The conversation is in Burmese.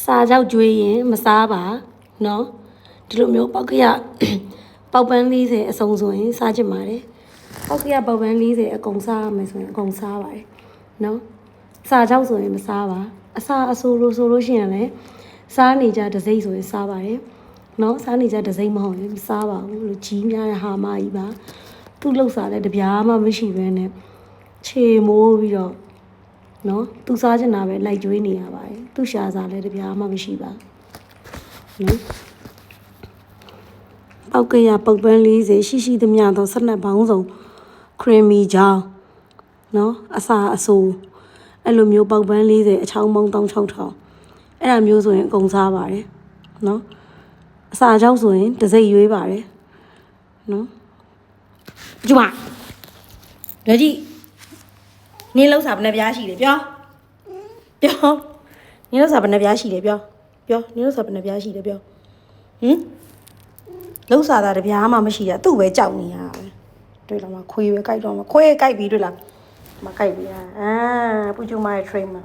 စာကြောက်ကျွေးရင်မစားပါနော်ဒီလိုမျိုးပောက်ကရပေါက်ပန်း40အစုံဆိုရင်စားချင်ပါတယ်ပောက်ကရပေါက်ပန်း40အကုန်စားရမယ်ဆိုရင်အကုန်စားပါတယ်နော်စာကြောက်ဆိုရင်မစားပါအစာအဆိုးလို့ဆိုလို့ရှိရင်လည်းစားနေကြတစိမ့်ဆိုရင်စားပါတယ်နော်စားနေကြတစိမ့်မဟုတ်ရင်မစားပါဘူးလို့ကြီးများတဲ့ဟာမကြီးပါသူ့လှုပ်စားတဲ့တပြားမှမရှိဘဲနဲ့ခြေမိုးပြီးတော့နော်သူစားချင်တာပဲလိုက်ကျွေးနေရပါတယ်သူရှာစားလည်းတပြားမှမရှိပါနော်ပောက်ကရပုတ်ပန်း40ရှိသမျှသောဆက်နက်ပေါင်းစုံခရီမီချောင်းနော်အစာအဆိုးအဲ့လိုမျိုးပောက်ပန်း40အချောင်းပေါင်း16000အဲ့ဒါမျိုးဆိုရင်အကုန်စားပါတယ်နော်အစာကြောက်ဆိုရင်တစိမ့်ရွေးပါတယ်နော်ကျမဒါကြည့်နင်းလောက်စာဘယ်နှပြားရှိလဲပြောနင်းလောက်စာဘယ်နှပြားရှိလဲပြောနင်းလောက်စာဘယ်နှပြားရှိလဲပြောလောက်စာတာတပြားမှမရှိတာသူ့ပဲကြောက်နေရပဲတွေ့လားမခွေးပဲကြိုက်တော့မခွေးကြိုက်ပြီးတွေ့လားမကြိုက်ဘူးပူချူမရဲ့ train မှာ